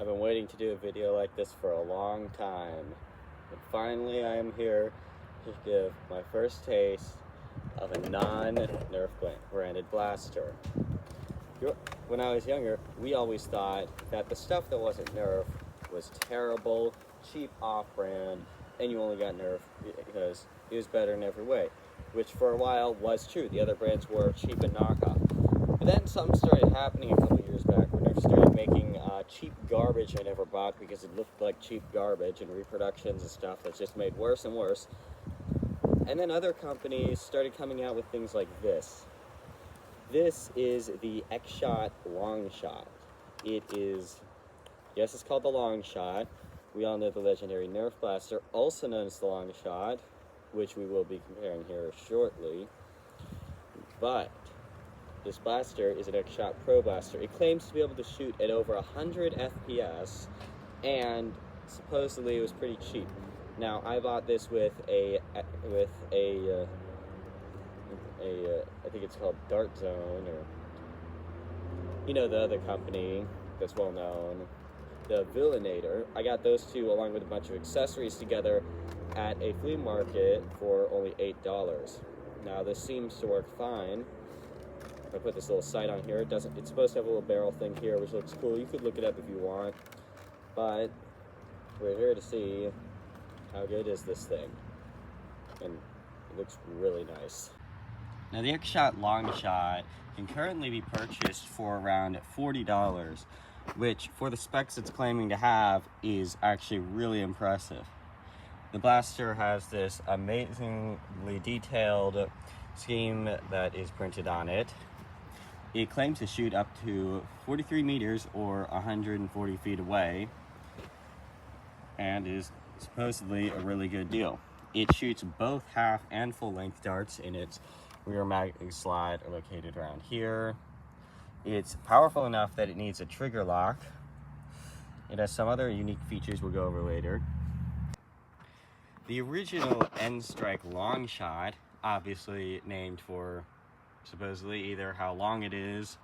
I've been waiting to do a video like this for a long time. And finally I am here to give my first taste of a non-Nerf branded blaster. When I was younger, we always thought that the stuff that wasn't Nerf was terrible, cheap off-brand, and you only got Nerf because it was better in every way, which for a while was true. The other brands were cheap and knockoff. But then something started happening a couple years back when Nerf started making cheap garbage I never bought because it looked like cheap garbage, and reproductions and stuff that just made worse and worse. And then other companies started coming out with things like this. This is the XShot longshot. It is, yes, it's called the longshot. We all know the legendary Nerf blaster, also known as the longshot, which we will be comparing here shortly. But this blaster is an XShot Pro blaster. It claims to be able to shoot at over 100 FPS, and supposedly it was pretty cheap. Now, I bought this with I think it's called Dart Zone, or you know, the other company that's well known, the Villainator. I got those two along with a bunch of accessories together at a flea market for only $8. Now, this seems to work fine. I put this little sight on here. It's supposed to have a little barrel thing here, which looks cool. You could look it up if you want, but we're here to see how good is this thing, and it looks really nice. Now, the XShot longshot can currently be purchased for around $40, which for the specs it's claiming to have is actually really impressive. The blaster has this amazingly detailed scheme that is printed on it. It claims to shoot up to 43 meters or 140 feet away, and is supposedly a really good deal. It shoots both half and full length darts in its rear mag slot located around here. It's powerful enough that it needs a trigger lock. It has some other unique features we'll go over later. The original N-Strike longshot, obviously named for supposedly either how long it is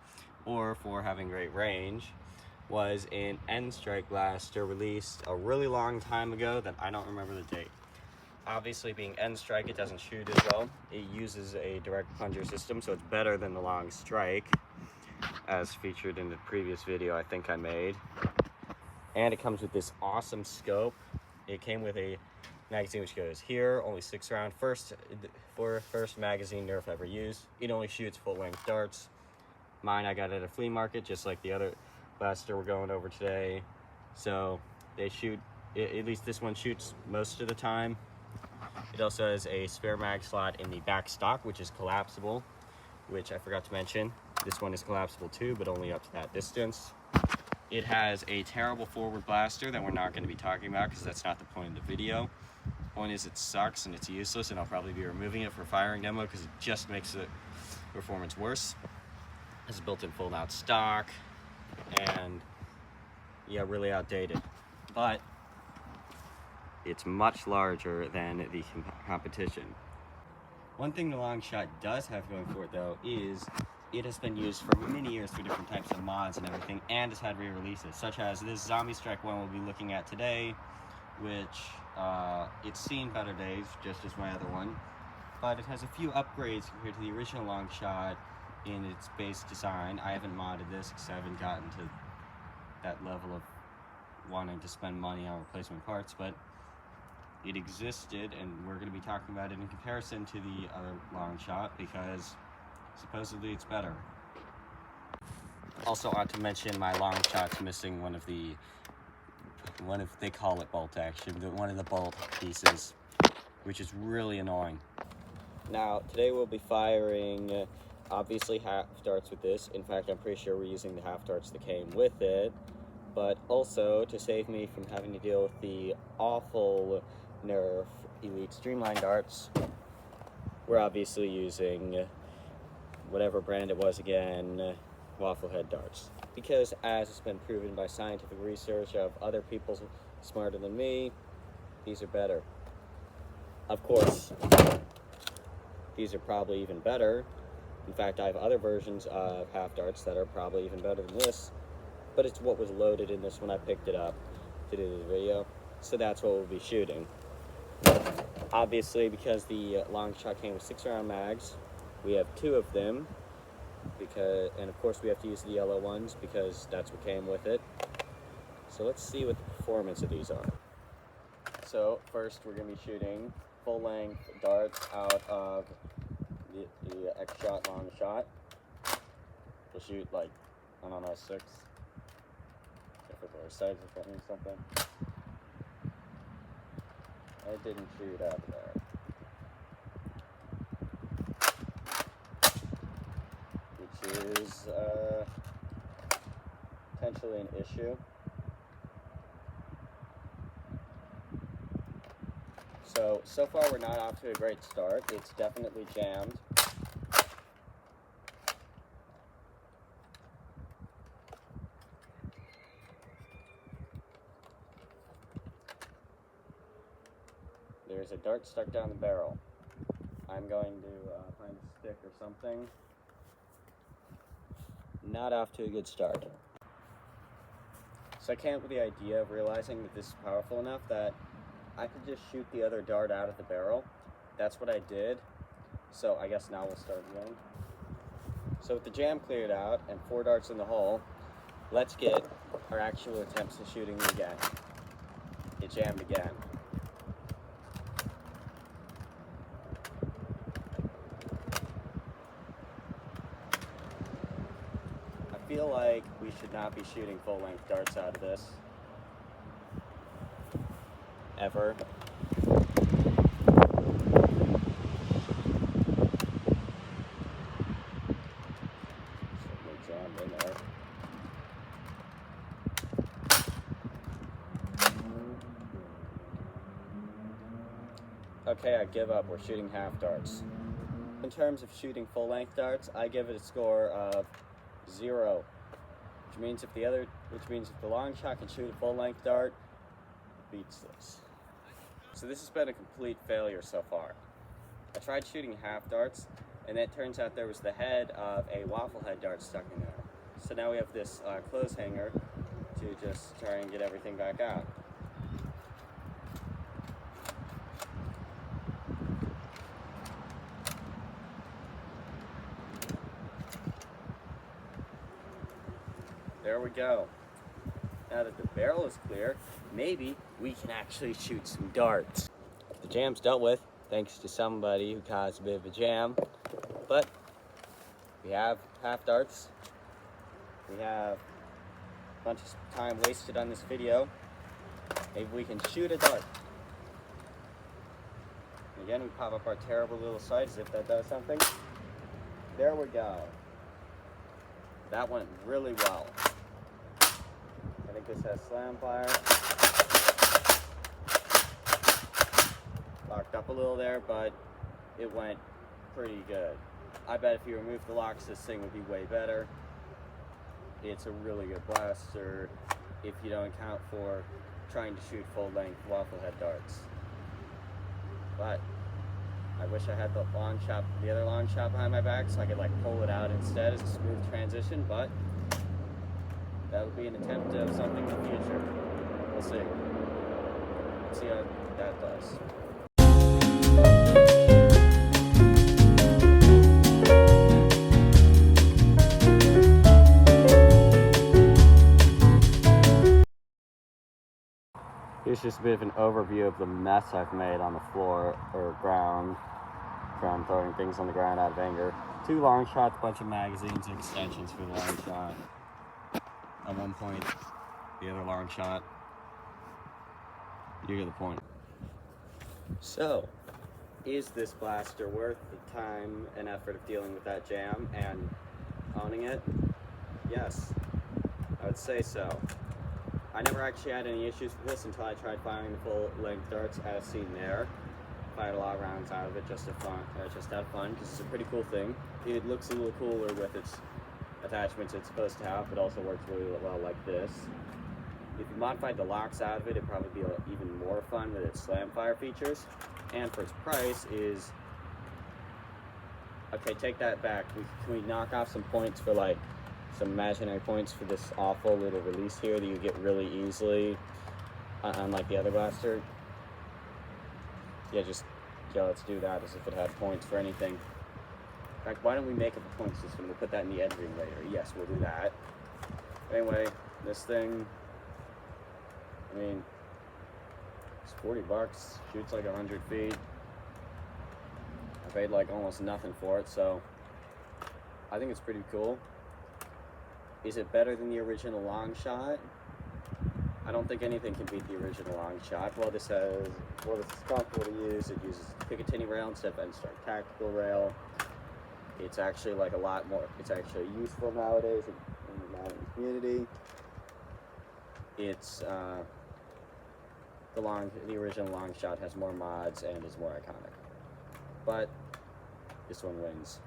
or for having great range, was an N-Strike blaster released a really long time ago that I don't remember the date. Obviously, being N-Strike, it doesn't shoot as well. It uses a direct plunger system, so it's better than the long strike, as featured in the previous video I think I made. And it comes with this awesome scope. It came with a magazine which goes here, only 6 round, first magazine Nerf ever used. It only shoots full-length darts. Mine I got at a flea market, just like the other blaster we're going over today. So they shoot, at least this one shoots most of the time. It also has a spare mag slot in the back stock, which is collapsible, which I forgot to mention. This one is collapsible too, but only up to that distance. It has a terrible forward blaster that we're not going to be talking about because that's not the point of the video. The point is it sucks and it's useless, and I'll probably be removing it for firing demo because it just makes the performance worse. It's built-in fold-out stock, and yeah, really outdated. But it's much larger than the competition. One thing the longshot does have going for it, though, is it has been used for many years for different types of mods and everything, and has had re-releases, such as this Zombie Strike one we'll be looking at today, which it's seen better days, just as my other one, but it has a few upgrades compared to the original longshot in its base design. I haven't modded this because I haven't gotten to that level of wanting to spend money on replacement parts, but it existed, and we're going to be talking about it in comparison to the other longshot because supposedly it's better. Also, ought to mention my longshot's missing one of they call it bolt action, one of the bolt pieces, which is really annoying. Now, today we'll be firing obviously half darts with this. In fact, I'm pretty sure we're using the half darts that came with it, but also to save me from having to deal with the awful Nerf Elite Streamline darts, we're obviously using whatever brand it was again, waffle head darts, because as it's been proven by scientific research of other people smarter than me, these are better. Of course, these are probably even better. In fact, I have other versions of half darts that are probably even better than this, but it's what was loaded in this when I picked it up to do this video. So that's what we'll be shooting. Obviously, because the Longshot came with 6-round mags, we have 2 of them, and of course we have to use the yellow ones because that's what came with it. So let's see what the performance of these are. So first we're going to be shooting full-length darts out of the XShot Longshot. We'll shoot like, I don't know, 6. Or 6 if that means something. It didn't shoot out of there. Which is potentially an issue. So far we're not off to a great start. It's definitely jammed. There's a dart stuck down the barrel. I'm going to find a stick or something. Not off to a good start. So I came up with the idea of realizing that this is powerful enough that I could just shoot the other dart out of the barrel. That's what I did. So I guess now we'll start again. So with the jam cleared out and 4 darts in the hole, let's get our actual attempts at shooting it again. It jammed again. I feel like we should not be shooting full-length darts out of this. Ever. Certainly jammed in there. Okay, I give up. We're shooting half darts. In terms of shooting full-length darts, I give it a score of 0, which means if the long shot can shoot a full-length dart, it beats this. So this has been a complete failure so far. I tried shooting half darts, and it turns out there was the head of a waffle head dart stuck in there. So now we have this clothes hanger to just try and get everything back out. There we go. Now that the barrel is clear, maybe we can actually shoot some darts. The jam's dealt with, thanks to somebody who caused a bit of a jam. But we have half darts. We have a bunch of time wasted on this video. Maybe we can shoot a dart. And again, we pop up our terrible little sights if that does something. There we go. That went really well. I think this has slam fire. Locked up a little there, but it went pretty good. I bet if you remove the locks, this thing would be way better. It's a really good blaster if you don't account for trying to shoot full-length waffle head darts. But I wish I had the other long shot behind my back so I could like pull it out instead as a smooth transition, but that would be an attempt of something in the future. We'll see. Let's see how that does. Here's just a bit of an overview of the mess I've made on the floor or ground from throwing things on the ground out of anger. 2 long shots, a bunch of magazines and extensions for the long shot. At one point, the other long shot. You get the point. So, is this blaster worth the time and effort of dealing with that jam and owning it? Yes, I would say so. I never actually had any issues with this until I tried firing the full-length darts as seen there. Fired a lot of rounds out of it just out of fun, because it's a pretty cool thing. It looks a little cooler with its attachments it's supposed to have, but also works really well like this. If you modified the locks out of it, it'd probably be even more fun with its slam fire features. And for its price is, okay, take that back. Can we knock off some points for like some imaginary points for this awful little release here that you get really easily, unlike the other blaster. Yeah, let's do that as if it had points for anything. In fact, why don't we make up a point system? We'll put that in the editing later. Yes, we'll do that. Anyway, this thing, I mean, it's $40, shoots like 100 feet. I paid like almost nothing for it, so I think it's pretty cool. Is it better than the original Longshot? I don't think anything can beat the original Longshot. Well, this is comfortable to use. It uses Picatinny rail instead of N-Star tactical rail. It's actually like a lot more. It's actually useful nowadays in the modern community. It's the original Longshot has more mods and is more iconic, but this one wins.